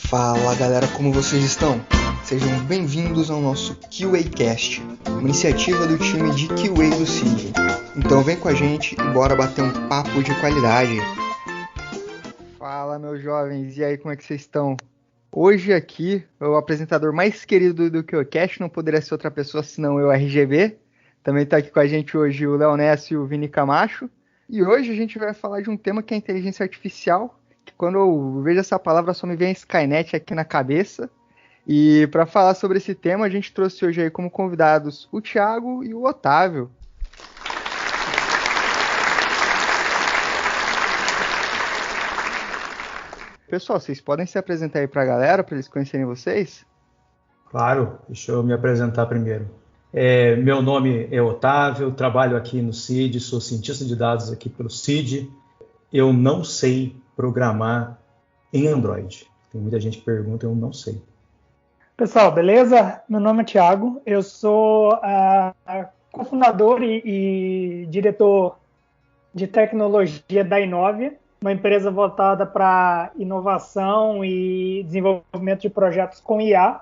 Fala galera, como vocês estão? Sejam bem-vindos ao nosso QAcast, uma iniciativa do time de QA do CID. Então vem com a gente e bora bater um papo de qualidade. Fala meus jovens, e aí como é que vocês estão? Hoje aqui, o apresentador mais querido do QAcast não poderia ser outra pessoa senão eu, RGB. Também está aqui com a gente hoje o Léo Ness e o Vini Camacho. E hoje a gente vai falar de um tema que é a inteligência artificial, que quando eu vejo essa palavra só me vem a Skynet aqui na cabeça. E para falar sobre esse tema, a gente trouxe hoje aí como convidados o Thiago e o Otávio. Pessoal, vocês podem se apresentar aí para a galera, para eles conhecerem vocês? Claro, deixa eu me apresentar primeiro. Meu nome é Otávio, trabalho aqui no CID, sou cientista de dados aqui pelo CID. Eu não sei programar em Android. Tem muita gente que pergunta, eu não sei. Pessoal, beleza? Meu nome é Thiago, eu sou cofundador e diretor de tecnologia da Inovia, uma empresa voltada para inovação e desenvolvimento de projetos com IA.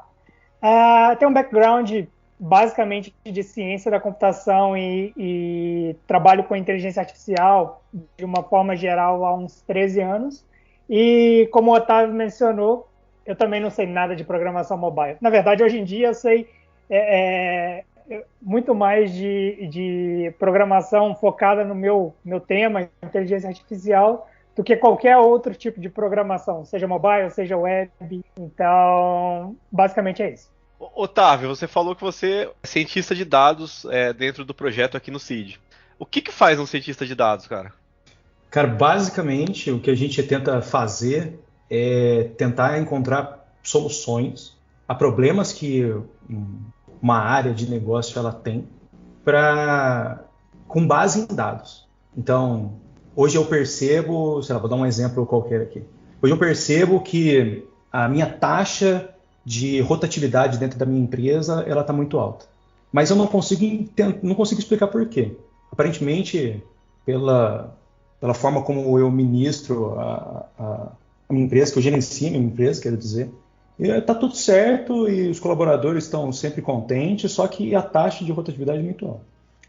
Tenho um background basicamente de ciência da computação e trabalho com inteligência artificial de uma forma geral há uns 13 anos. E como o Otávio mencionou, eu também não sei nada de programação mobile. Na verdade, hoje em dia eu sei muito mais de programação focada no meu tema, inteligência artificial, do que qualquer outro tipo de programação, seja mobile, seja web. Então, basicamente é isso. Otávio, você falou que você é cientista de dados dentro do projeto aqui no CID. O que faz um cientista de dados, cara? Cara, basicamente o que a gente tenta fazer é tentar encontrar soluções a problemas que uma área de negócio ela tem com base em dados. Então, hoje eu percebo, sei lá, vou dar um exemplo qualquer aqui. Hoje eu percebo que a minha taxa de rotatividade dentro da minha empresa ela está muito alta. Mas eu não consigo explicar por quê. Aparentemente, pela forma como eu ministro a minha empresa, que eu gerencio a minha empresa, quero dizer, está tudo certo e os colaboradores estão sempre contentes, só que a taxa de rotatividade é muito alta.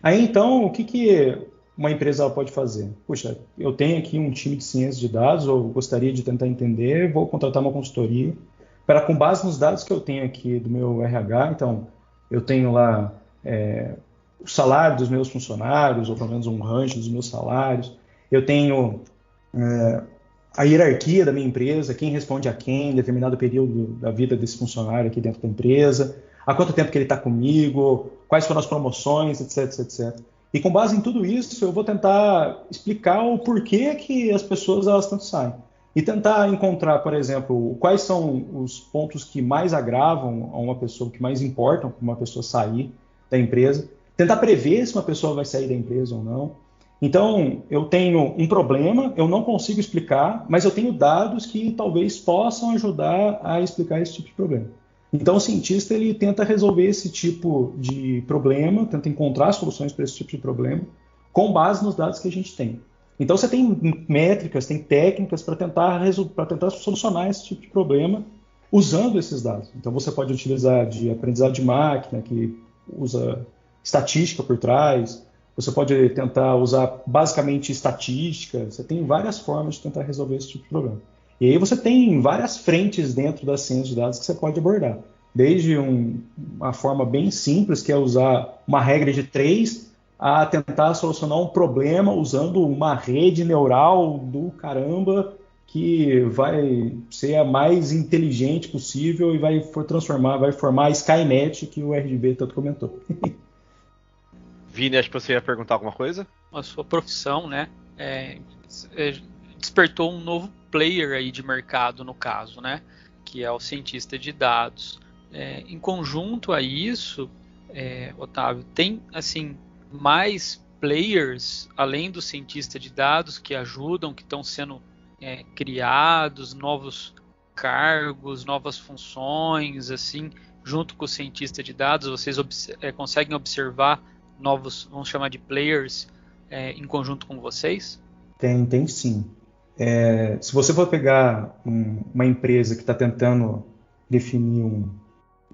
Aí então, o que uma empresa pode fazer? Puxa, eu tenho aqui um time de ciência de dados, eu gostaria de tentar entender, vou contratar uma consultoria para, com base nos dados que eu tenho aqui do meu RH, então eu tenho lá o salário dos meus funcionários, ou pelo menos um range dos meus salários, eu tenho a hierarquia da minha empresa, quem responde a quem, em determinado período da vida desse funcionário aqui dentro da empresa, há quanto tempo que ele está comigo, quais foram as promoções, etc, etc. E com base em tudo isso, eu vou tentar explicar o porquê que as pessoas elas tanto saem. E tentar encontrar, por exemplo, quais são os pontos que mais agravam a uma pessoa, que mais importam para uma pessoa sair da empresa. Tentar prever se uma pessoa vai sair da empresa ou não. Então, eu tenho um problema, eu não consigo explicar, mas eu tenho dados que talvez possam ajudar a explicar esse tipo de problema. Então, o cientista ele tenta resolver esse tipo de problema, tenta encontrar soluções para esse tipo de problema, com base nos dados que a gente tem. Então, você tem métricas, tem técnicas para tentar solucionar esse tipo de problema usando esses dados. Então, você pode utilizar de aprendizado de máquina, que usa estatística por trás. Você pode tentar usar basicamente estatística. Você tem várias formas de tentar resolver esse tipo de problema. E aí você tem várias frentes dentro da ciência de dados que você pode abordar. Desde uma forma bem simples, que é usar uma regra de 3, a tentar solucionar um problema usando uma rede neural do caramba que vai ser a mais inteligente possível e vai formar a Skynet que o RGB tanto comentou. Vini, acho que você ia perguntar alguma coisa? A sua profissão, né, despertou um novo player aí de mercado, no caso, né, que é o cientista de dados. Em conjunto a isso, Otávio, tem assim mais players além do cientista de dados que ajudam, que estão sendo criados, novos cargos, novas funções, assim, junto com o cientista de dados, vocês conseguem observar novos, vamos chamar de players, em conjunto com vocês? Tem sim. Se você for pegar uma empresa que está tentando definir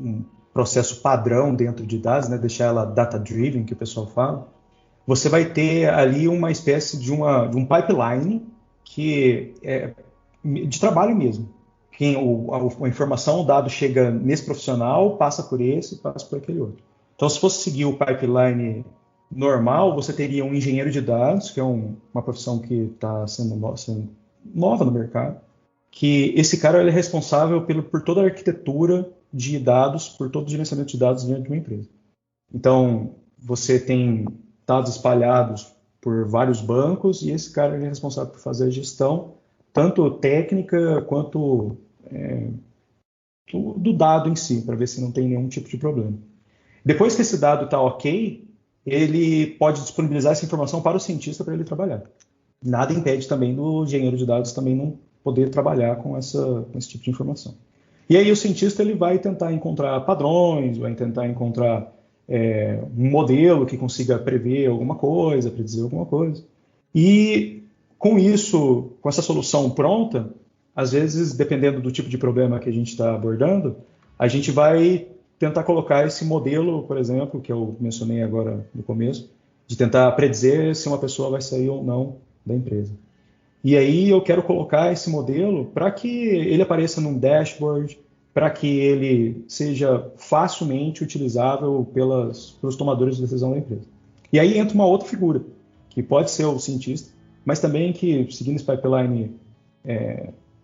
um processo padrão dentro de dados, né, deixar ela data-driven, que o pessoal fala, você vai ter ali uma espécie de um pipeline que é de trabalho mesmo. A informação, o dado chega nesse profissional, passa por esse, passa por aquele outro. Então, se fosse seguir o pipeline normal, você teria um engenheiro de dados, que é uma profissão que está sendo nova no mercado, que esse cara ele é responsável por toda a arquitetura de dados, por todo o gerenciamento de dados dentro de uma empresa. Então, você tem dados espalhados por vários bancos e esse cara ele é responsável por fazer a gestão, tanto técnica quanto do dado em si, para ver se não tem nenhum tipo de problema. Depois que esse dado está ok, ele pode disponibilizar essa informação para o cientista para ele trabalhar. Nada impede também do engenheiro de dados também não poder trabalhar com esse tipo de informação. E aí o cientista ele vai tentar encontrar padrões, vai tentar encontrar um modelo que consiga prever alguma coisa, predizer alguma coisa. E com isso, com essa solução pronta, às vezes, dependendo do tipo de problema que a gente está abordando, a gente vai tentar colocar esse modelo, por exemplo, que eu mencionei agora no começo, de tentar predizer se uma pessoa vai sair ou não da empresa. E aí eu quero colocar esse modelo para que ele apareça num dashboard, para que ele seja facilmente utilizável pelos tomadores de decisão da empresa. E aí entra uma outra figura, que pode ser o cientista, mas também que, seguindo esse pipeline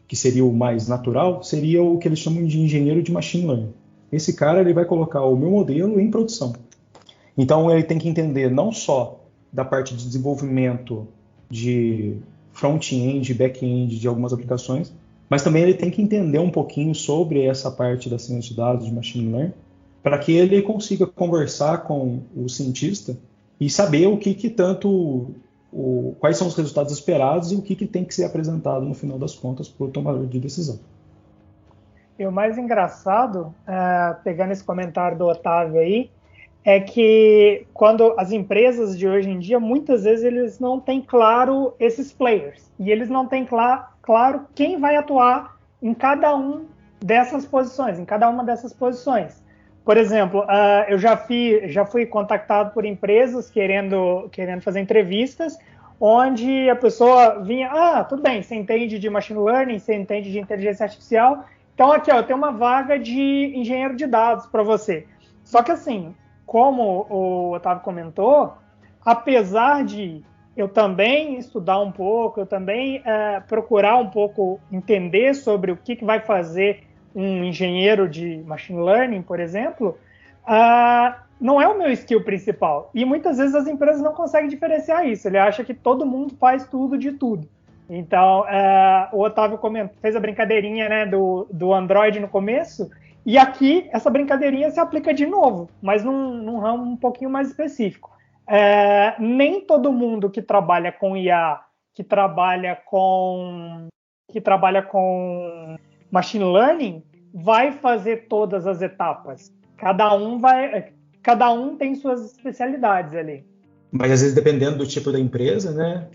que seria o mais natural, seria o que eles chamam de engenheiro de machine learning. Esse cara ele vai colocar o meu modelo em produção. Então ele tem que entender não só da parte de desenvolvimento de front-end e back-end de algumas aplicações, mas também ele tem que entender um pouquinho sobre essa parte da ciência de dados, de machine learning, para que ele consiga conversar com o cientista e saber quais são os resultados esperados e o que tem que ser apresentado no final das contas para o tomador de decisão. E o mais engraçado, pegando esse comentário do Otávio aí, é que quando as empresas de hoje em dia, muitas vezes eles não têm claro esses players. E eles não têm claro quem vai atuar em cada uma dessas posições. Por exemplo, eu já fui contactado por empresas querendo fazer entrevistas, onde a pessoa vinha, tudo bem, você entende de machine learning, você entende de inteligência artificial, então aqui, eu tenho uma vaga de engenheiro de dados para você. Só que assim, como o Otávio comentou, apesar de eu também estudar um pouco, eu também procurar um pouco entender sobre o que vai fazer um engenheiro de machine learning, por exemplo, não é o meu skill principal. E muitas vezes as empresas não conseguem diferenciar isso. Ele acha que todo mundo faz tudo de tudo. Então, o Otávio fez a brincadeirinha, né, do Android no começo, e aqui essa brincadeirinha se aplica de novo, mas num ramo um pouquinho mais específico. Nem todo mundo que trabalha com IA, que trabalha com machine learning, vai fazer todas as etapas. Cada um tem suas especialidades ali. Mas às vezes, dependendo do tipo da empresa, né,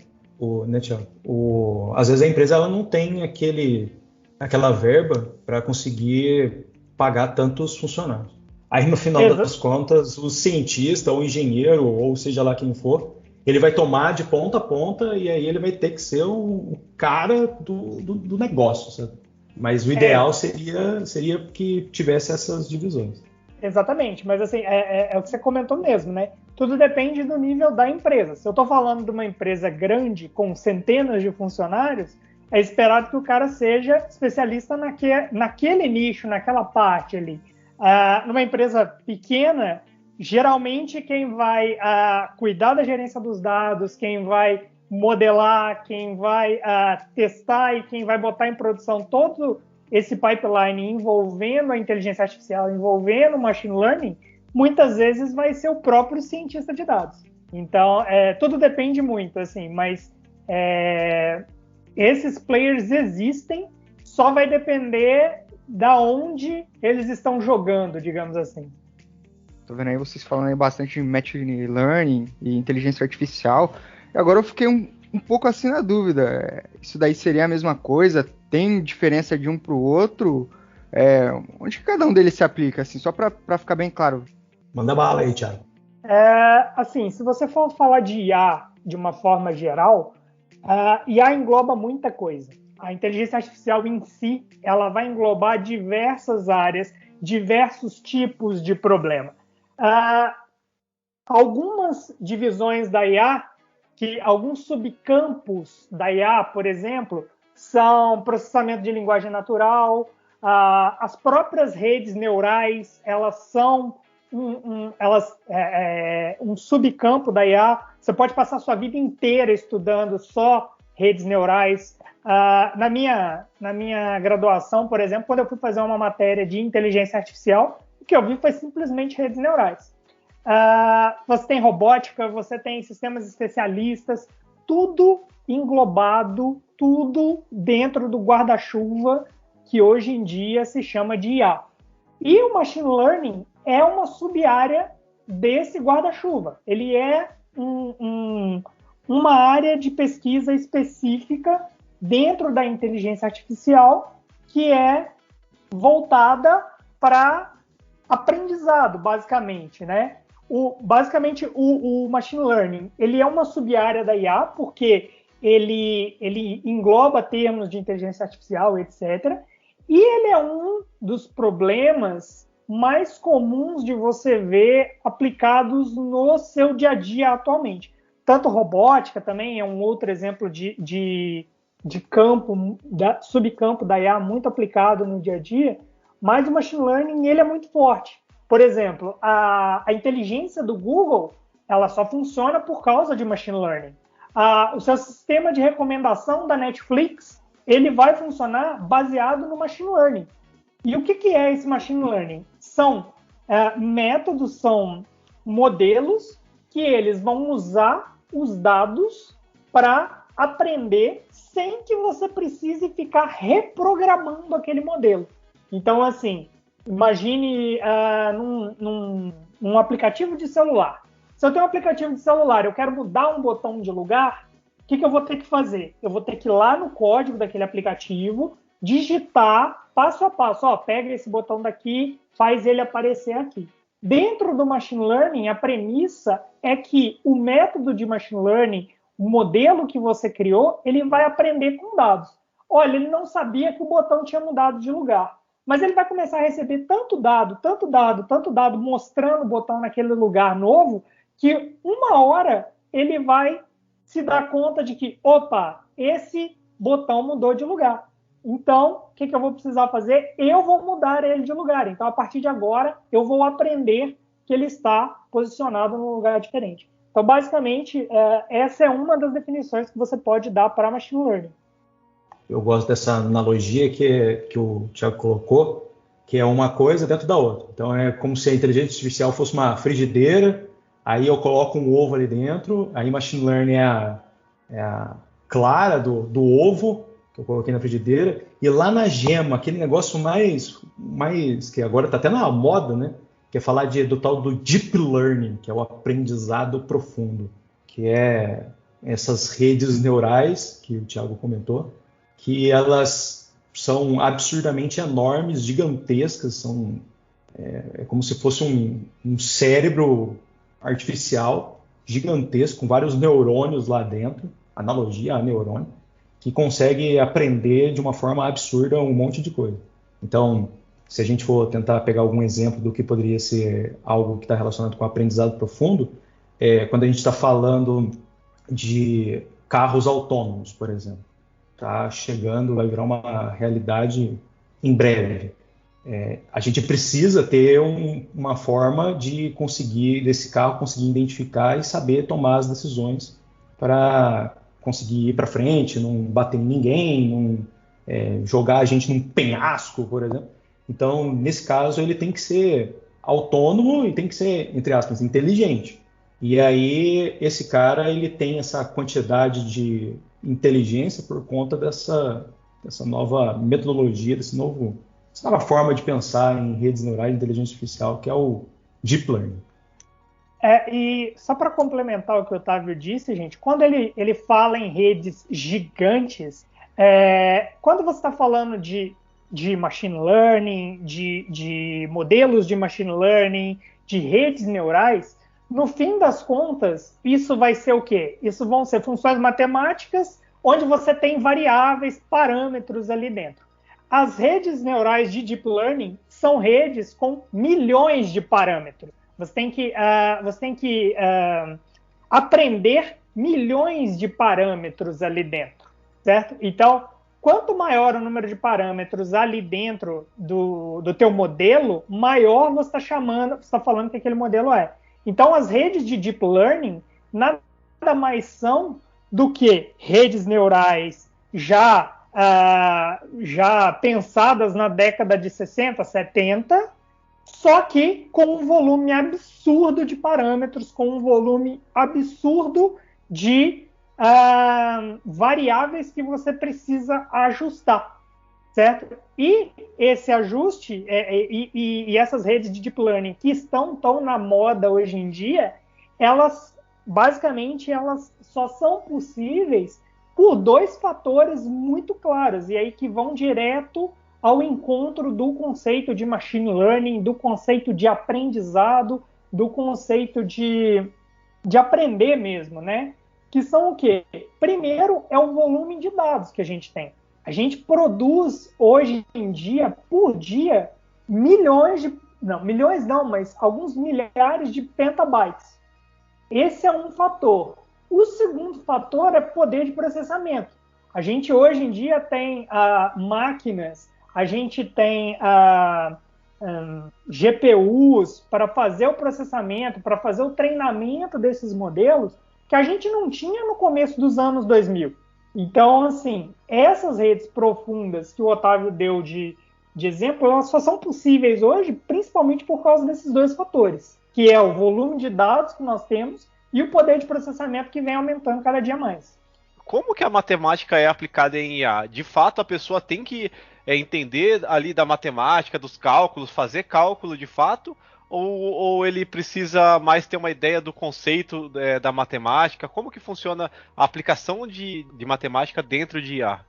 às vezes a empresa ela não tem aquela verba para conseguir pagar tantos funcionários. Aí no final das contas, o cientista, ou o engenheiro, ou seja lá quem for, ele vai tomar de ponta a ponta e aí ele vai ter que ser o cara do negócio, sabe? Mas o ideal seria que tivesse essas divisões. Exatamente, mas assim, é o que você comentou mesmo, né? Tudo depende do nível da empresa. Se eu estou falando de uma empresa grande, com centenas de funcionários, é esperado que o cara seja especialista naquele nicho, naquela parte ali. Numa empresa pequena, geralmente quem vai cuidar da gerência dos dados, quem vai modelar, quem vai testar e quem vai botar em produção todo esse pipeline envolvendo a inteligência artificial, envolvendo o machine learning, muitas vezes vai ser o próprio cientista de dados. Então, tudo depende muito, assim, mas esses players existem, só vai depender da onde eles estão jogando, digamos assim. Tô vendo aí vocês falando aí bastante de machine learning e inteligência artificial. E agora eu fiquei um pouco assim na dúvida. Isso daí seria a mesma coisa? Tem diferença de um para o outro? Onde que cada um deles se aplica, assim, só para ficar bem claro? Manda bala aí, Thiago. Assim, se você for falar de IA de uma forma geral, IA engloba muita coisa. A inteligência artificial em si, ela vai englobar diversas áreas, diversos tipos de problema. Algumas divisões da IA, alguns subcampos da IA, por exemplo, são processamento de linguagem natural, as próprias redes neurais, elas são um subcampo da IA. Você pode passar a sua vida inteira estudando só redes neurais. Na minha graduação, por exemplo, quando eu fui fazer uma matéria de inteligência artificial, o que eu vi foi simplesmente redes neurais. Você tem robótica, você tem sistemas especialistas, tudo englobado, tudo dentro do guarda-chuva que hoje em dia se chama de IA. E o Machine Learning é uma sub-área desse guarda-chuva. Ele é uma área de pesquisa específica dentro da inteligência artificial que é voltada para aprendizado, basicamente, né? Basicamente, o Machine Learning, ele é uma sub-área da IA, porque ele engloba termos de inteligência artificial, etc. E ele é um dos problemas mais comuns de você ver aplicados no seu dia a dia atualmente. Tanto robótica também é um outro exemplo de campo, subcampo da IA muito aplicado no dia a dia, mas o Machine Learning ele é muito forte. Por exemplo, a inteligência do Google, ela só funciona por causa de Machine Learning. O seu sistema de recomendação da Netflix, ele vai funcionar baseado no Machine Learning. E o que é esse Machine Learning? São métodos, são modelos que eles vão usar os dados para aprender sem que você precise ficar reprogramando aquele modelo. Então, assim, imagine num aplicativo de celular. Se eu tenho um aplicativo de celular, eu quero mudar um botão de lugar, o que eu vou ter que fazer? Eu vou ter que ir lá no código daquele aplicativo, digitar passo a passo. Pega esse botão daqui, faz ele aparecer aqui. Dentro do Machine Learning, a premissa é que o método de Machine Learning, o modelo que você criou, ele vai aprender com dados. Olha, ele não sabia que o botão tinha mudado de lugar. Mas ele vai começar a receber tanto dado, mostrando o botão naquele lugar novo, que uma hora ele vai se dar conta de que, esse botão mudou de lugar. Então, o que eu vou precisar fazer? Eu vou mudar ele de lugar. Então, a partir de agora, eu vou aprender que ele está posicionado num lugar diferente. Então, basicamente, essa é uma das definições que você pode dar para Machine Learning. Eu gosto dessa analogia que o Thiago colocou, que é uma coisa dentro da outra. Então, é como se a inteligência artificial fosse uma frigideira, aí eu coloco um ovo ali dentro, aí Machine Learning é a clara do ovo, que eu coloquei na frigideira, e lá na gema, aquele negócio mais que agora está até na moda, né? Que é falar do tal do Deep Learning, que é o aprendizado profundo, que é essas redes neurais que o Thiago comentou, que elas são absurdamente enormes, gigantescas, é como se fosse um cérebro artificial gigantesco, com vários neurônios lá dentro, analogia a neurônio, que consegue aprender de uma forma absurda um monte de coisa. Então, se a gente for tentar pegar algum exemplo do que poderia ser algo que está relacionado com aprendizado profundo, quando a gente está falando de carros autônomos, por exemplo. Está chegando, vai virar uma realidade em breve. A gente precisa ter uma forma de desse carro conseguir identificar e saber tomar as decisões para conseguir ir para frente, não bater em ninguém, não jogar a gente num penhasco, por exemplo. Então, nesse caso, ele tem que ser autônomo e tem que ser, entre aspas, inteligente. E aí, esse cara ele tem essa quantidade de inteligência por conta dessa nova metodologia, essa nova forma de pensar em redes neurais de inteligência artificial, que é o Deep Learning. E só para complementar o que o Otávio disse, gente, quando ele fala em redes gigantes, quando você está falando de machine learning, de modelos de machine learning, de redes neurais, no fim das contas, isso vai ser o quê? Isso vão ser funções matemáticas onde você tem variáveis, parâmetros ali dentro. As redes neurais de deep learning são redes com milhões de parâmetros. Você tem que aprender milhões de parâmetros ali dentro, certo? Então, quanto maior o número de parâmetros ali dentro do teu modelo, maior você está falando que aquele modelo é. Então, as redes de deep learning nada mais são do que redes neurais já pensadas na década de 60, 70, só que com um volume absurdo de parâmetros, com um volume absurdo de variáveis que você precisa ajustar, certo? E esse ajuste e essas redes de deep learning que estão tão na moda hoje em dia, elas só são possíveis por dois fatores muito claros, e aí que vão direto ao encontro do conceito de machine learning, do conceito de aprendizado, do conceito de aprender mesmo, né? Que são o quê? Primeiro, é o volume de dados que a gente tem. A gente produz, hoje em dia, por dia, mas alguns milhares de petabytes. Esse é um fator. O segundo fator é poder de processamento. A gente, hoje em dia, tem máquinas, a gente tem GPUs para fazer o processamento, para fazer o treinamento desses modelos, que a gente não tinha no começo dos anos 2000. Então, assim, essas redes profundas que o Otávio deu de exemplo, elas só são possíveis hoje, principalmente por causa desses dois fatores, que é o volume de dados que nós temos e o poder de processamento que vem aumentando cada dia mais. Como que a matemática é aplicada em IA? De fato, a pessoa tem que entender ali da matemática, dos cálculos, fazer cálculo de fato, ou ele precisa mais ter uma ideia do conceito da matemática? Como que funciona a aplicação de matemática dentro de IA?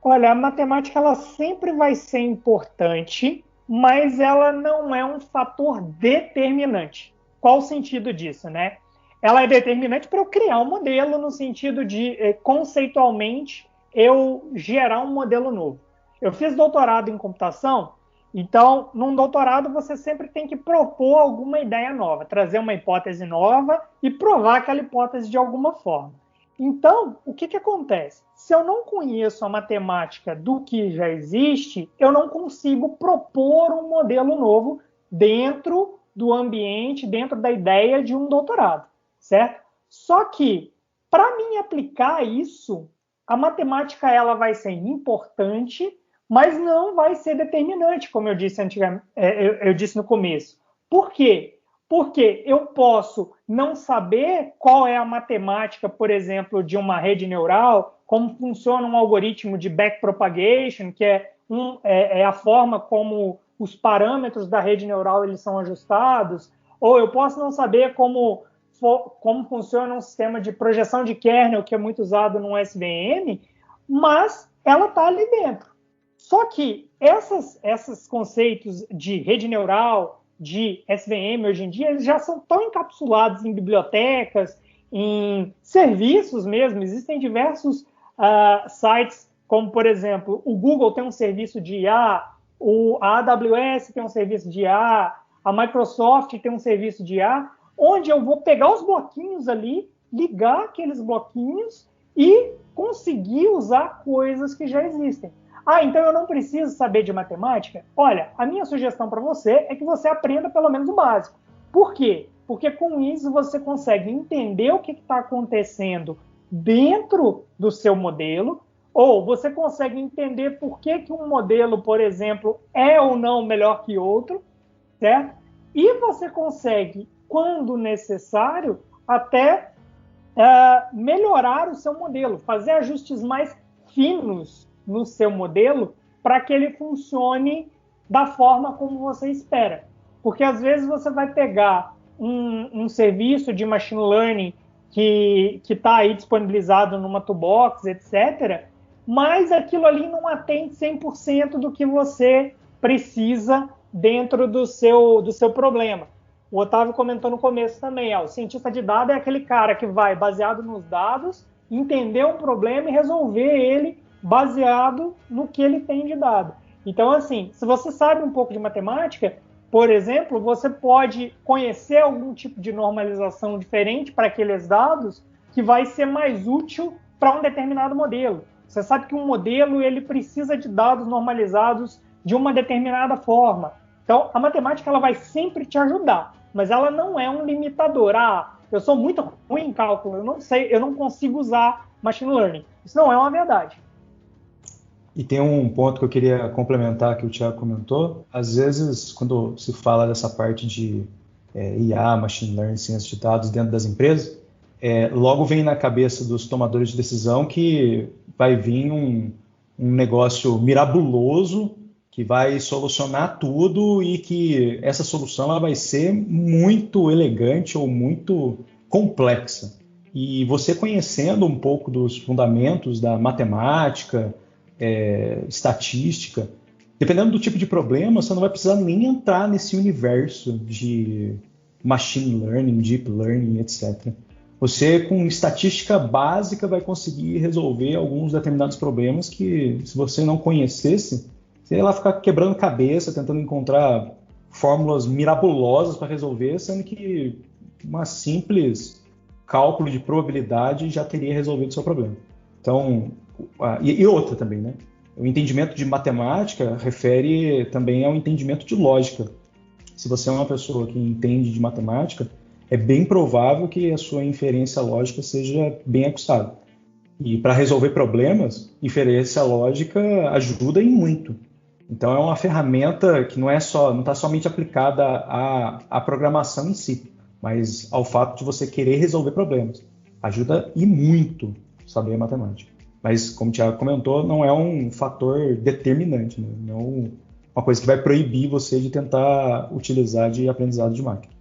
Olha, a matemática ela sempre vai ser importante, mas ela não é um fator determinante. Qual o sentido disso, né? Ela é determinante para eu criar um modelo no sentido de, conceitualmente, eu gerar um modelo novo. Eu fiz doutorado em computação, então, num doutorado, você sempre tem que propor alguma ideia nova, trazer uma hipótese nova e provar aquela hipótese de alguma forma. Então, o que acontece? Se eu não conheço a matemática do que já existe, eu não consigo propor um modelo novo dentro do ambiente, dentro da ideia de um doutorado, certo? Só que, para mim aplicar isso, a matemática ela vai ser importante, mas não vai ser determinante, como eu disse eu disse no começo. Por quê? Porque eu posso não saber qual é a matemática, por exemplo, de uma rede neural, como funciona um algoritmo de backpropagation, que é a forma como os parâmetros da rede neural eles são ajustados, ou eu posso não saber como funciona um sistema de projeção de kernel, que é muito usado no SVM, mas ela está ali dentro. Só que esses conceitos de rede neural, de SVM, hoje em dia, eles já são tão encapsulados em bibliotecas, em serviços mesmo. Existem diversos sites, como, por exemplo, o Google tem um serviço de IA, a AWS tem um serviço de IA, a Microsoft tem um serviço de IA, onde eu vou pegar os bloquinhos ali, ligar aqueles bloquinhos e conseguir usar coisas que já existem. Então eu não preciso saber de matemática? Olha, a minha sugestão para você é que você aprenda pelo menos o básico. Por quê? Porque com isso você consegue entender o que está acontecendo dentro do seu modelo, ou você consegue entender por que um modelo, por exemplo, é ou não melhor que outro, certo? E você consegue, quando necessário, até melhorar o seu modelo, fazer ajustes mais finos no seu modelo para que ele funcione da forma como você espera. Porque às vezes você vai pegar um serviço de machine learning que está aí disponibilizado numa toolbox, etc., mas aquilo ali não atende 100% do que você precisa dentro do seu problema. O Otávio comentou no começo também, o cientista de dados é aquele cara que vai, baseado nos dados, entender um problema e resolver ele baseado no que ele tem de dado. Então, assim, se você sabe um pouco de matemática, por exemplo, você pode conhecer algum tipo de normalização diferente para aqueles dados que vai ser mais útil para um determinado modelo. Você sabe que um modelo ele precisa de dados normalizados de uma determinada forma. Então, a matemática ela vai sempre te ajudar, mas ela não é um limitador. Eu sou muito ruim em cálculo, eu não sei, eu não consigo usar machine learning. Isso não é uma verdade. E tem um ponto que eu queria complementar que o Thiago comentou. Às vezes, quando se fala dessa parte de IA, machine learning, ciência de dados dentro das empresas, logo vem na cabeça dos tomadores de decisão que vai vir um negócio mirabuloso que vai solucionar tudo e que essa solução ela vai ser muito elegante ou muito complexa. E você conhecendo um pouco dos fundamentos da matemática, estatística, dependendo do tipo de problema, você não vai precisar nem entrar nesse universo de machine learning, deep learning, etc. Você, com estatística básica, vai conseguir resolver alguns determinados problemas que, se você não conhecesse, você ia lá ficar quebrando cabeça, tentando encontrar fórmulas mirabolosas para resolver, sendo que uma simples cálculo de probabilidade já teria resolvido o seu problema. Então, e outra também, né? O entendimento de matemática refere também ao entendimento de lógica. Se você é uma pessoa que entende de matemática, é bem provável que a sua inferência lógica seja bem aguçada. E para resolver problemas, inferência lógica ajuda em muito. Então é uma ferramenta que não está somente aplicada à programação em si, mas ao fato de você querer resolver problemas. Ajuda e muito saber matemática. Mas, como o Thiago comentou, não é um fator determinante, né? Não é uma coisa que vai proibir você de tentar utilizar de aprendizado de máquina.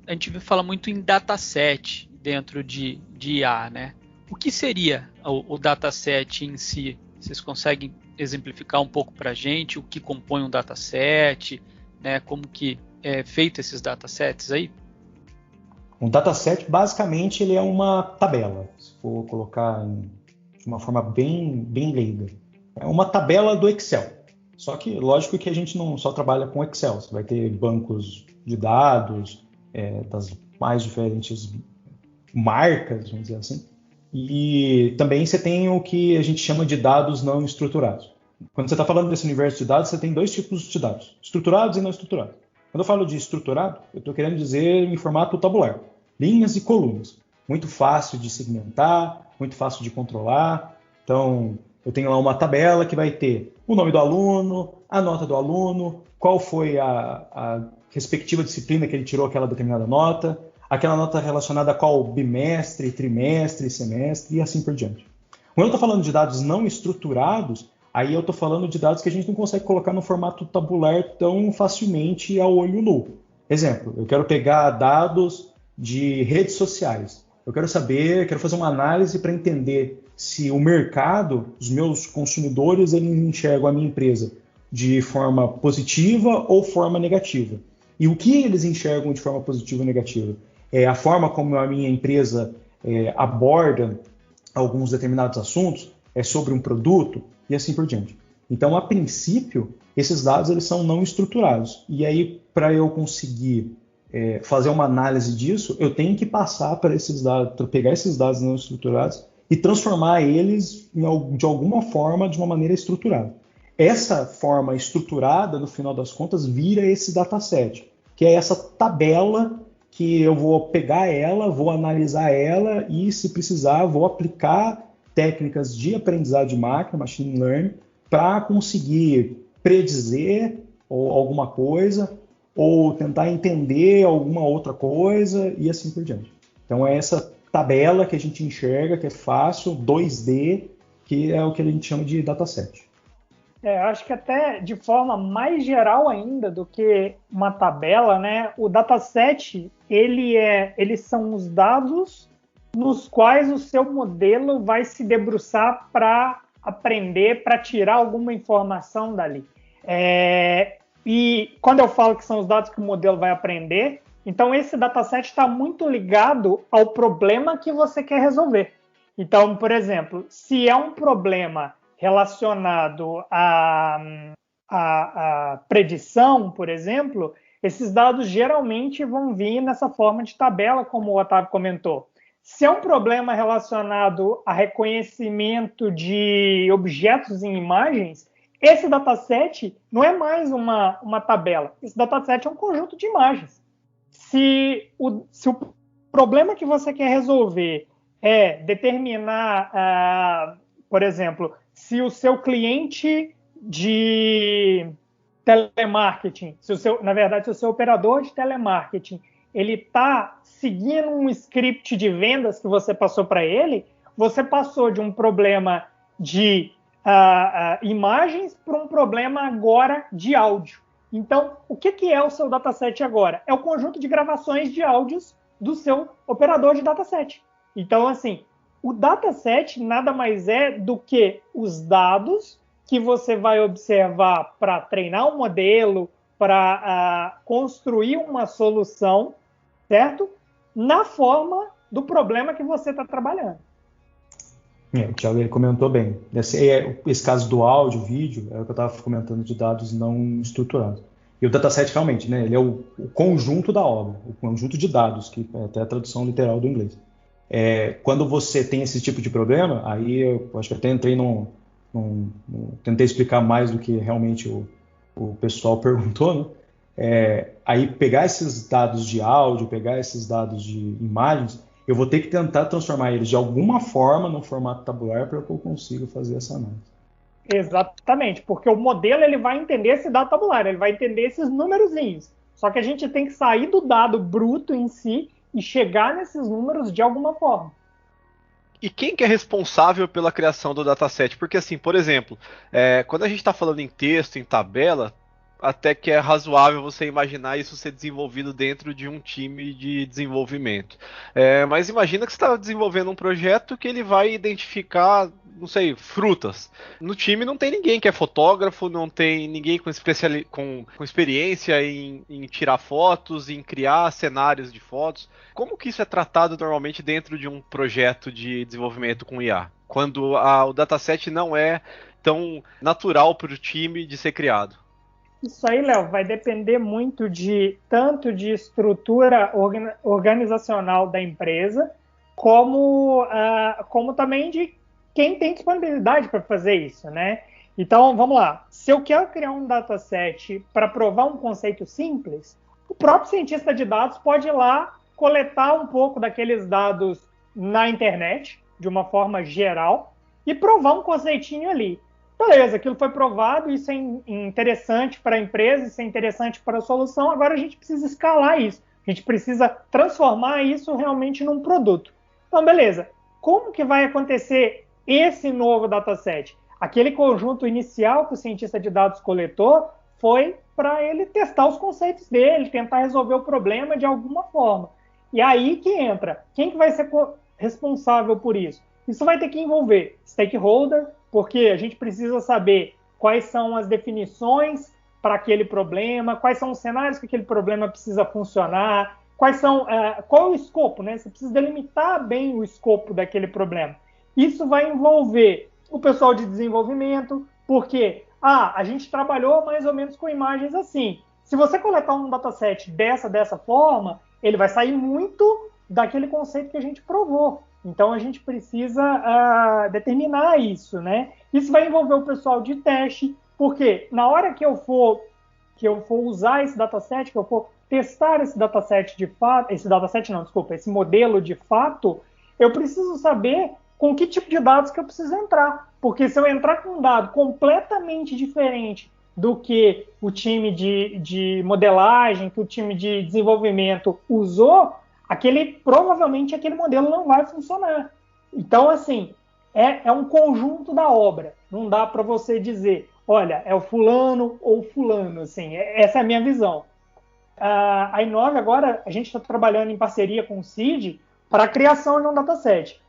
A gente fala muito em dataset dentro de IA, né? O que seria o dataset em si? Vocês conseguem exemplificar um pouco para a gente o que compõe um dataset, né? Como que é feito esses datasets aí? Um dataset, basicamente, ele é uma tabela, se for colocar de uma forma bem leiga. É uma tabela do Excel. Só que, lógico que a gente não só trabalha com Excel. Você vai ter bancos de dados das mais diferentes marcas, vamos dizer assim. E também você tem o que a gente chama de dados não estruturados. Quando você está falando desse universo de dados, você tem dois tipos de dados, estruturados e não estruturados. Quando eu falo de estruturado, eu estou querendo dizer em formato tabular, linhas e colunas. Muito fácil de segmentar, muito fácil de controlar. Então, eu tenho lá uma tabela que vai ter o nome do aluno, a nota do aluno, qual foi a respectiva disciplina que ele tirou aquela determinada nota, aquela nota relacionada a qual bimestre, trimestre, semestre e assim por diante. Quando eu estou falando de dados não estruturados, aí eu estou falando de dados que a gente não consegue colocar no formato tabular tão facilmente ao olho nu. Exemplo, eu quero pegar dados de redes sociais. Eu quero fazer uma análise para entender se o mercado, os meus consumidores, eles enxergam a minha empresa de forma positiva ou forma negativa. E o que eles enxergam de forma positiva ou negativa? É a forma como a minha empresa aborda alguns determinados assuntos, sobre um produto e assim por diante. Então, a princípio, esses dados eles são não estruturados. E aí, para eu conseguir fazer uma análise disso, eu tenho que passar para esses dados, pegar esses dados não estruturados e transformar eles de alguma forma, de uma maneira estruturada. Essa forma estruturada, no final das contas, vira esse dataset, que é essa tabela que eu vou pegar ela, vou analisar ela e, se precisar, vou aplicar técnicas de aprendizado de máquina, machine learning, para conseguir predizer alguma coisa ou tentar entender alguma outra coisa e assim por diante. Então é essa tabela que a gente enxerga, que é fácil, 2D, que é o que a gente chama de dataset. Acho que até de forma mais geral ainda do que uma tabela, né? O dataset, eles são os dados nos quais o seu modelo vai se debruçar para aprender, para tirar alguma informação dali. E quando eu falo que são os dados que o modelo vai aprender, então esse dataset está muito ligado ao problema que você quer resolver. Então, por exemplo, se é um problema relacionado à predição, por exemplo, esses dados geralmente vão vir nessa forma de tabela, como o Otávio comentou. Se é um problema relacionado a reconhecimento de objetos em imagens, esse dataset não é mais uma tabela. Esse dataset é um conjunto de imagens. Se o problema que você quer resolver é determinar, por exemplo, se o seu cliente de telemarketing, se o seu operador de telemarketing, ele está seguindo um script de vendas que você passou para ele, você passou de um problema de imagens para um problema agora de áudio. Então, o que é o seu dataset agora? É o conjunto de gravações de áudios do seu operador de dataset. Então, assim, o dataset nada mais é do que os dados que você vai observar para treinar um modelo, para construir uma solução, certo? Na forma do problema que você está trabalhando. O Thiago ele comentou bem. Esse caso do áudio, vídeo, é o que eu estava comentando de dados não estruturados. E o dataset realmente, né, ele é o conjunto da obra, o conjunto de dados, que é até a tradução literal do inglês. Quando você tem esse tipo de problema, aí eu acho que até entrei tentei explicar mais do que realmente o pessoal perguntou, né? Aí pegar esses dados de áudio, pegar esses dados de imagens, eu vou ter que tentar transformar eles de alguma forma no formato tabular para que eu consiga fazer essa análise. Exatamente, porque o modelo ele vai entender esse dado tabular, ele vai entender esses númerozinhos. Só que a gente tem que sair do dado bruto em si e chegar nesses números de alguma forma. E quem que é responsável pela criação do dataset? Porque assim, por exemplo, quando a gente está falando em texto, em tabela, até que é razoável você imaginar isso ser desenvolvido dentro de um time de desenvolvimento. Mas imagina que você está desenvolvendo um projeto que ele vai identificar, não sei, frutas. No time não tem ninguém que é fotógrafo, não tem ninguém com experiência em tirar fotos, em criar cenários de fotos. Como que isso é tratado normalmente dentro de um projeto de desenvolvimento com IA? Quando o dataset não é tão natural para o time de ser criado? Isso aí, Léo, vai depender muito tanto de estrutura organizacional da empresa, como também de quem tem disponibilidade para fazer isso, né? Então, vamos lá. Se eu quero criar um dataset para provar um conceito simples, o próprio cientista de dados pode ir lá coletar um pouco daqueles dados na internet, de uma forma geral, e provar um conceitinho ali. Beleza, aquilo foi provado, isso é interessante para a empresa, isso é interessante para a solução, agora a gente precisa escalar isso, a gente precisa transformar isso realmente num produto. Então, beleza, como que vai acontecer esse novo dataset? Aquele conjunto inicial que o cientista de dados coletou foi para ele testar os conceitos dele, tentar resolver o problema de alguma forma. E aí que entra, quem que vai ser responsável por isso? Isso vai ter que envolver stakeholder, porque a gente precisa saber quais são as definições para aquele problema, quais são os cenários que aquele problema precisa funcionar, qual é o escopo, né? Você precisa delimitar bem o escopo daquele problema. Isso vai envolver o pessoal de desenvolvimento, porque a gente trabalhou mais ou menos com imagens assim. Se você coletar um dataset dessa forma, ele vai sair muito daquele conceito que a gente provou. Então, a gente precisa determinar isso, né? Isso vai envolver o pessoal de teste, porque na hora que eu for usar esse dataset, que eu for testar esse dataset de fato, esse modelo de fato, eu preciso saber com que tipo de dados que eu preciso entrar. Porque se eu entrar com um dado completamente diferente do que o time de modelagem, que o time de desenvolvimento usou, provavelmente aquele modelo não vai funcionar. Então, assim, é um conjunto da obra. Não dá para você dizer, olha, é o fulano ou o fulano, assim, essa é a minha visão. A Inove agora, a gente está trabalhando em parceria com o CID para a criação de um dataset.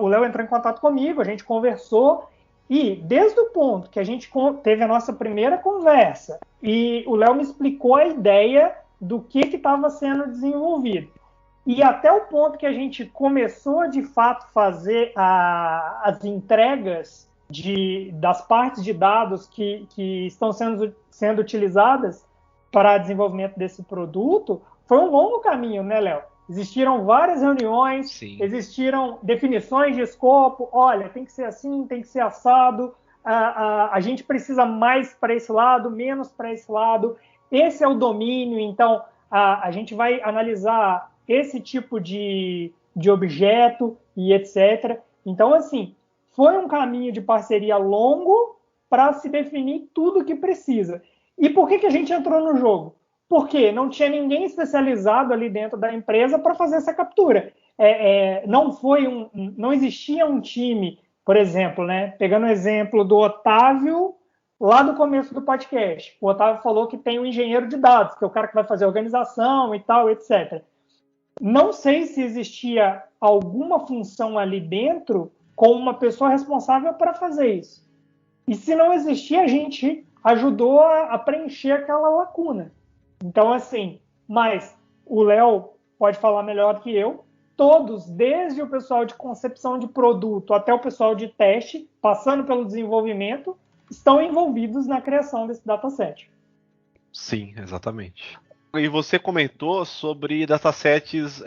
O Léo entrou em contato comigo, a gente conversou, e desde o ponto que a gente teve a nossa primeira conversa, e o Léo me explicou a ideia do que estava sendo desenvolvido, e até o ponto que a gente começou de fato fazer as entregas das partes de dados que estão sendo utilizadas para desenvolvimento desse produto, foi um longo caminho, né, Léo? Existiram várias reuniões, Sim. Existiram definições de escopo, olha, tem que ser assim, tem que ser assado, a gente precisa mais para esse lado, menos para esse lado, esse é o domínio, então a gente vai analisar esse tipo de objeto e etc. Então, assim, foi um caminho de parceria longo para se definir tudo o que precisa. E por que a gente entrou no jogo? Porque não tinha ninguém especializado ali dentro da empresa para fazer essa captura. Não existia um time, por exemplo, né? Pegando o exemplo do Otávio, lá do começo do podcast. O Otávio falou que tem um engenheiro de dados, que é o cara que vai fazer a organização e tal, etc. Não sei se existia alguma função ali dentro com uma pessoa responsável para fazer isso. E se não existia, a gente ajudou a preencher aquela lacuna. Então, assim, mas o Léo pode falar melhor que eu, todos, desde o pessoal de concepção de produto até o pessoal de teste, passando pelo desenvolvimento, estão envolvidos na criação desse dataset. Sim, exatamente. E você comentou sobre datasets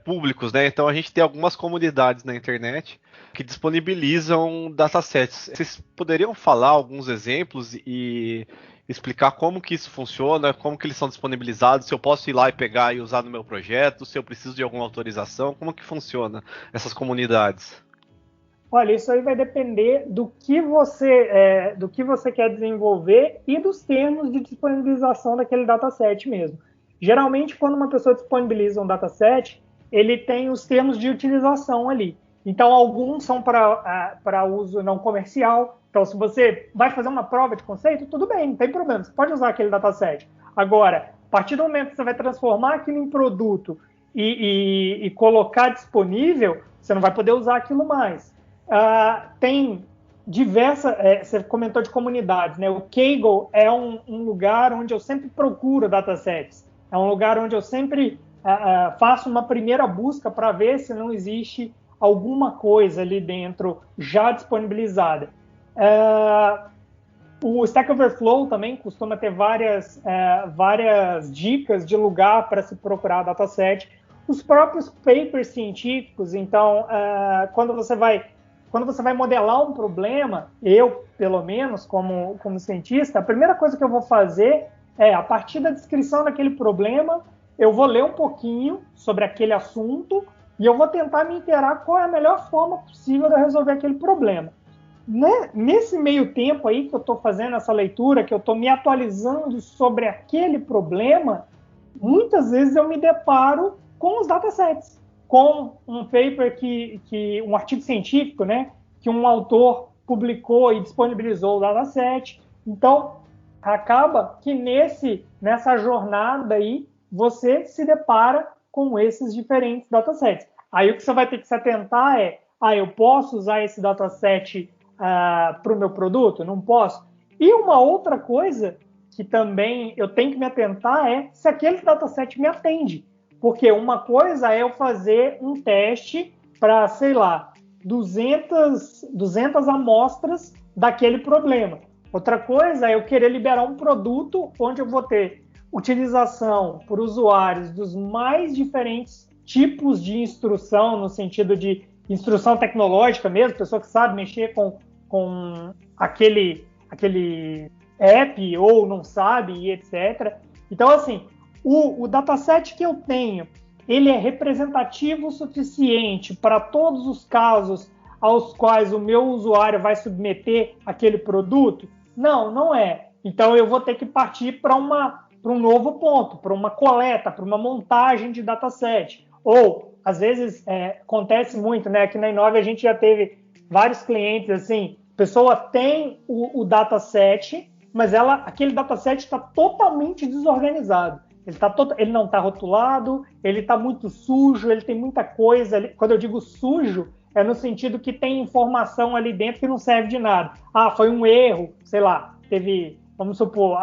públicos, né? Então a gente tem algumas comunidades na internet que disponibilizam datasets. Vocês poderiam falar alguns exemplos e explicar como que isso funciona, como que eles são disponibilizados, se eu posso ir lá e pegar e usar no meu projeto, se eu preciso de alguma autorização, como que funciona essas comunidades? Olha, isso aí vai depender do que você quer desenvolver e dos termos de disponibilização daquele dataset mesmo. Geralmente, quando uma pessoa disponibiliza um dataset, ele tem os termos de utilização ali. Então, alguns são para uso não comercial. Então, se você vai fazer uma prova de conceito, tudo bem, não tem problema, você pode usar aquele dataset. Agora, a partir do momento que você vai transformar aquilo em produto e colocar disponível, você não vai poder usar aquilo mais. Tem diversas... você comentou de comunidades, né? O Kaggle é um lugar onde eu sempre procuro datasets. É um lugar onde eu sempre faço uma primeira busca para ver se não existe alguma coisa ali dentro já disponibilizada. O Stack Overflow também costuma ter várias dicas de lugar para se procurar dataset. Os próprios papers científicos, então, quando você vai modelar um problema, eu, pelo menos, como cientista, a primeira coisa que eu vou fazer é, a partir da descrição daquele problema, eu vou ler um pouquinho sobre aquele assunto e eu vou tentar me inteirar qual é a melhor forma possível de eu resolver aquele problema. Nesse meio tempo aí que eu estou fazendo essa leitura, que eu estou me atualizando sobre aquele problema, muitas vezes eu me deparo com os datasets, com um paper um artigo científico, né, que um autor publicou e disponibilizou o dataset. Então, acaba que nessa jornada aí, você se depara com esses diferentes datasets. Aí o que você vai ter que se atentar é, eu posso usar esse dataset para o meu produto? Não posso. E uma outra coisa que também eu tenho que me atentar é se aquele dataset me atende. Porque uma coisa é eu fazer um teste para, sei lá, 200 amostras daquele problema. Outra coisa é eu querer liberar um produto onde eu vou ter utilização por usuários dos mais diferentes tipos de instrução, no sentido de instrução tecnológica mesmo, pessoa que sabe mexer com aquele app ou não sabe, e etc. Então, assim, o dataset que eu tenho, ele é representativo o suficiente para todos os casos aos quais o meu usuário vai submeter aquele produto? Não, não é. Então, eu vou ter que partir para um novo ponto, para uma coleta, para uma montagem de dataset. Ou, às vezes, acontece muito, né? Aqui na Inove a gente já teve vários clientes, assim, A pessoa tem o dataset, mas aquele dataset está totalmente desorganizado. Ele não está rotulado, ele está muito sujo, ele tem muita coisa ali. Quando eu digo sujo, é no sentido que tem informação ali dentro que não serve de nada. Foi um erro, sei lá, teve, vamos supor,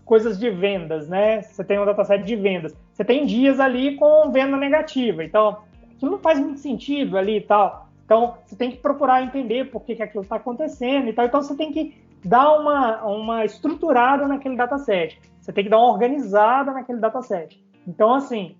coisas de vendas, né? Você tem um dataset de vendas. Você tem dias ali com venda negativa, então aquilo não faz muito sentido ali e tal. Então, você tem que procurar entender por que aquilo está acontecendo e tal. Então, você tem que dar uma estruturada naquele dataset. Você tem que dar uma organizada naquele dataset. Então, assim,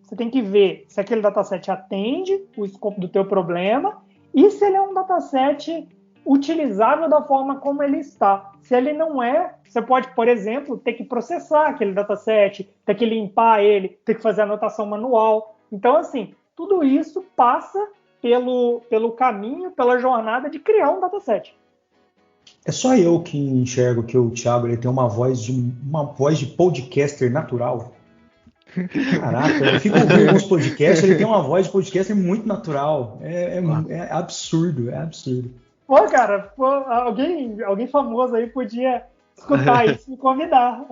você tem que ver se aquele dataset atende o escopo do teu problema e se ele é um dataset utilizável da forma como ele está. Se ele não é, você pode, por exemplo, ter que processar aquele dataset, ter que limpar ele, ter que fazer anotação manual. Então, assim, tudo isso passa pelo caminho, pela jornada de criar um dataset. É só eu que enxergo que o Thiago ele tem uma voz de podcaster natural. Caraca, eu fico ouvindo alguns podcasts, ele tem uma voz de podcaster muito natural. É absurdo, é absurdo. Pô, cara, alguém famoso aí podia escutar isso e me convidar.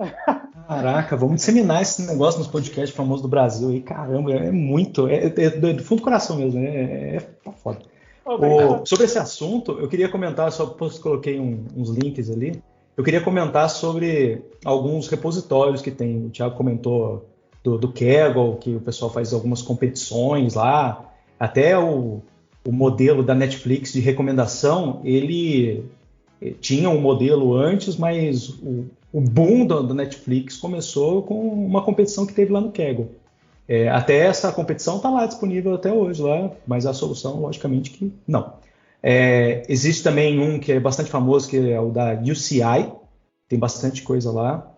Caraca, vamos disseminar esse negócio nos podcasts famosos do Brasil aí. Caramba, é muito. É do fundo do coração mesmo, é foda. Sobre esse assunto, eu queria comentar, só porque eu coloquei uns links ali, eu queria comentar sobre alguns repositórios que tem. O Thiago comentou do Kaggle, que o pessoal faz algumas competições lá, até o modelo da Netflix de recomendação, ele tinha um modelo antes, mas o boom do Netflix começou com uma competição que teve lá no Kaggle. Até essa competição está lá disponível até hoje, lá, mas a solução, logicamente, que não. Existe também um que é bastante famoso, que é o da UCI, tem bastante coisa lá.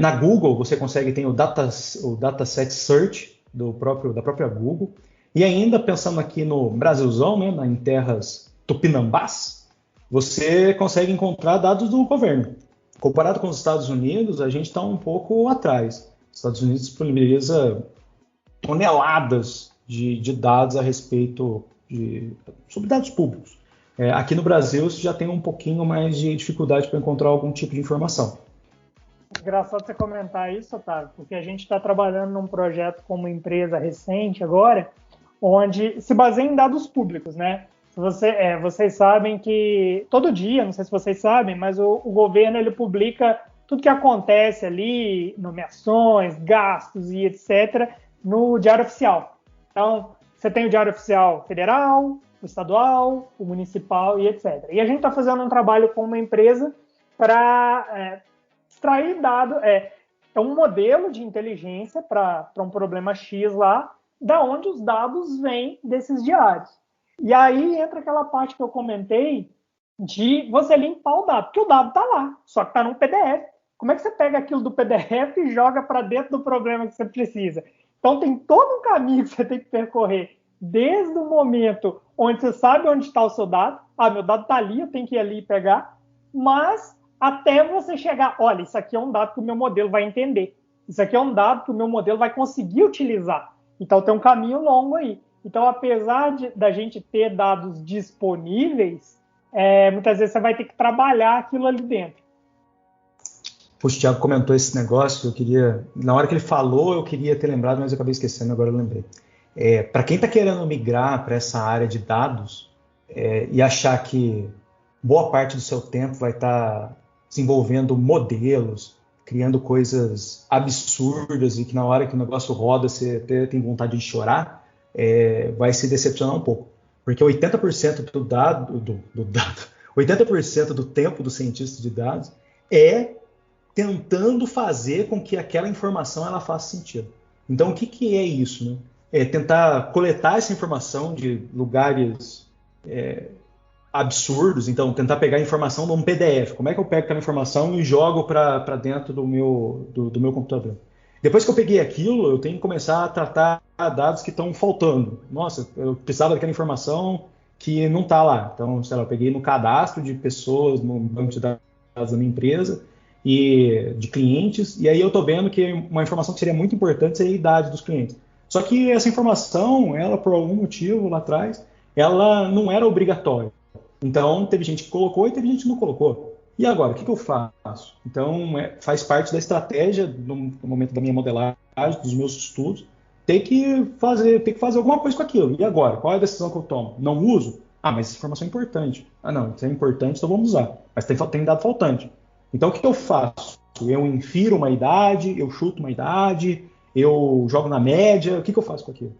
Na Google, você consegue ter o Dataset Search da própria Google. E ainda, pensando aqui no Brasilzão, né, em terras tupinambás, você consegue encontrar dados do governo. Comparado com os Estados Unidos, a gente está um pouco atrás. Os Estados Unidos disponibiliza toneladas de dados a respeito sobre dados públicos. Aqui no Brasil, você já tem um pouquinho mais de dificuldade para encontrar algum tipo de informação. Engraçado você comentar isso, Otávio, porque a gente está trabalhando num projeto com uma empresa recente agora, onde se baseia em dados públicos, né? Vocês sabem que todo dia, não sei se vocês sabem, mas o governo ele publica tudo que acontece ali, nomeações, gastos e etc., no Diário Oficial. Então, você tem o Diário Oficial Federal, o estadual, o municipal e etc. E a gente está fazendo um trabalho com uma empresa para extrair dados, é um modelo de inteligência para um problema X lá, da onde os dados vêm desses diários. E aí entra aquela parte que eu comentei de você limpar o dado, porque o dado está lá, só que está num PDF. Como é que você pega aquilo do PDF e joga para dentro do problema que você precisa? Então tem todo um caminho que você tem que percorrer, desde o momento onde você sabe onde está o seu dado, meu dado está ali, eu tenho que ir ali e pegar, mas até você chegar, olha, isso aqui é um dado que o meu modelo vai entender, isso aqui é um dado que o meu modelo vai conseguir utilizar. Então tem um caminho longo aí. Então, apesar da gente ter dados disponíveis, muitas vezes você vai ter que trabalhar aquilo ali dentro. Puxa, o Thiago comentou esse negócio, na hora que ele falou, eu queria ter lembrado, mas eu acabei esquecendo, agora eu lembrei. Para quem está querendo migrar para essa área de dados e achar que boa parte do seu tempo vai estar desenvolvendo modelos, criando coisas absurdas e que na hora que o negócio roda você até tem vontade de chorar, vai se decepcionar um pouco. Porque 80% do dado, 80% do tempo do cientista de dados é tentando fazer com que aquela informação ela faça sentido. Então, o que é isso, né? É tentar coletar essa informação de lugares absurdos, então tentar pegar a informação num PDF. Como é que eu pego aquela informação e jogo para dentro do meu computador? Depois que eu peguei aquilo, eu tenho que começar a tratar dados que estão faltando. Nossa, eu precisava daquela informação que não está lá. Então, sei lá, eu peguei no cadastro de pessoas, no banco de dados da minha empresa, e de clientes, e aí eu estou vendo que uma informação que seria muito importante seria a idade dos clientes. Só que essa informação, ela por algum motivo lá atrás, ela não era obrigatória. Então, teve gente que colocou e teve gente que não colocou. E agora, o que eu faço? Então, faz parte da estratégia, no momento da minha modelagem, dos meus estudos, ter que fazer alguma coisa com aquilo. E agora? Qual é a decisão que eu tomo? Não uso? Ah, mas essa informação é importante. Ah, não, isso é importante, então vamos usar. Mas tem dado faltante. Então, o que eu faço? Eu infiro uma idade, eu chuto uma idade, eu jogo na média, o que eu faço com aquilo?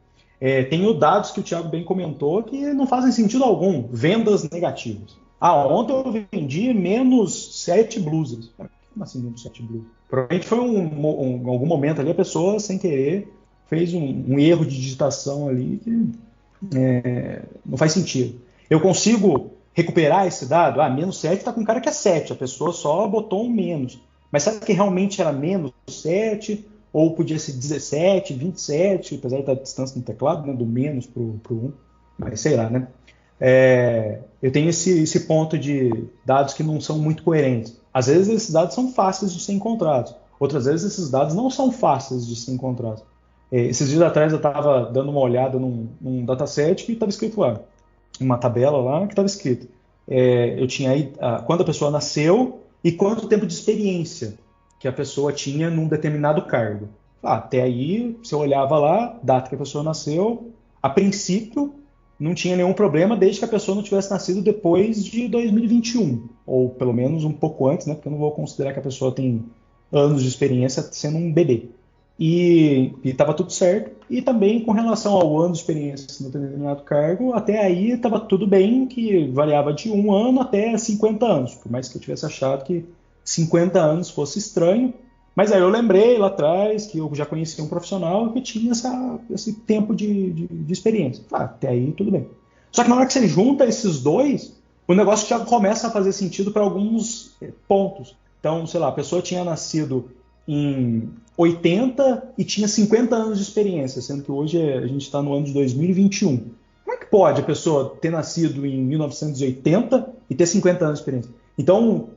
Tenho dados que o Thiago bem comentou que não fazem sentido algum. Vendas negativas. Ontem eu vendi menos 7 blusas. Como assim menos 7 blusas? Provavelmente foi em algum momento ali a pessoa, sem querer, fez um erro de digitação ali que não faz sentido. Eu consigo recuperar esse dado? Menos 7 está com um cara que é 7. A pessoa só botou um menos. Mas será que realmente era menos 7? Ou podia ser 17, 27, apesar da distância no teclado, né, do menos para o 1. Mas sei lá, né? Eu tenho esse ponto de dados que não são muito coerentes. Às vezes esses dados são fáceis de ser encontrados. Outras vezes esses dados não são fáceis de ser encontrados. Esses dias atrás eu estava dando uma olhada num dataset que estava escrito lá, uma tabela lá que estava escrito. Eu tinha aí quando a pessoa nasceu e quanto tempo de experiência que a pessoa tinha num determinado cargo. Até aí, você olhava lá, data que a pessoa nasceu, a princípio não tinha nenhum problema desde que a pessoa não tivesse nascido depois de 2021, ou pelo menos um pouco antes, né, porque eu não vou considerar que a pessoa tem anos de experiência sendo um bebê. E estava tudo certo. E também com relação ao ano de experiência no determinado cargo, até aí estava tudo bem, que variava de 1 ano até 50 anos, por mais que eu tivesse achado que 50 anos fosse estranho. Mas aí eu lembrei lá atrás que eu já conhecia um profissional que tinha esse tempo de experiência. Até aí tudo bem. Só que na hora que você junta esses dois, o negócio já começa a fazer sentido para alguns pontos. Então, sei lá, a pessoa tinha nascido em 80 e tinha 50 anos de experiência, sendo que hoje a gente está no ano de 2021. Como é que pode a pessoa ter nascido em 1980 e ter 50 anos de experiência? Então,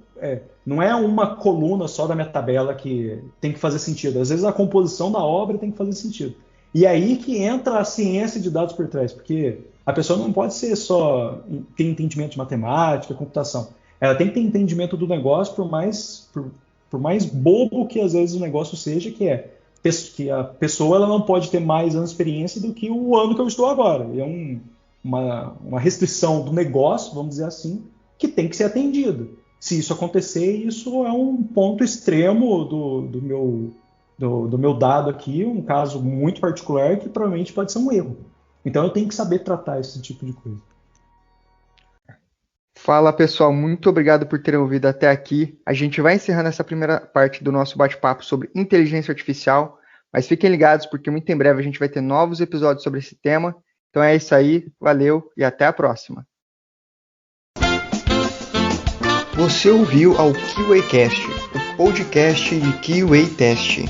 não é uma coluna só da minha tabela que tem que fazer sentido. Às vezes a composição da obra tem que fazer sentido. E aí que entra a ciência de dados por trás, porque a pessoa não pode ser só ter entendimento de matemática, computação. Ela tem que ter entendimento do negócio, por mais bobo que às vezes o negócio seja, que a pessoa ela não pode ter mais anos de experiência do que o ano que eu estou agora. É uma restrição do negócio, vamos dizer assim, que tem que ser atendido. Se isso acontecer, isso é um ponto extremo do meu dado aqui, um caso muito particular que provavelmente pode ser um erro. Então eu tenho que saber tratar esse tipo de coisa. Fala pessoal, muito obrigado por terem ouvido até aqui. A gente vai encerrando essa primeira parte do nosso bate-papo sobre inteligência artificial, mas fiquem ligados porque muito em breve a gente vai ter novos episódios sobre esse tema. Então é isso aí, valeu e até a próxima. Você ouviu ao QAcast, o podcast de QA Test.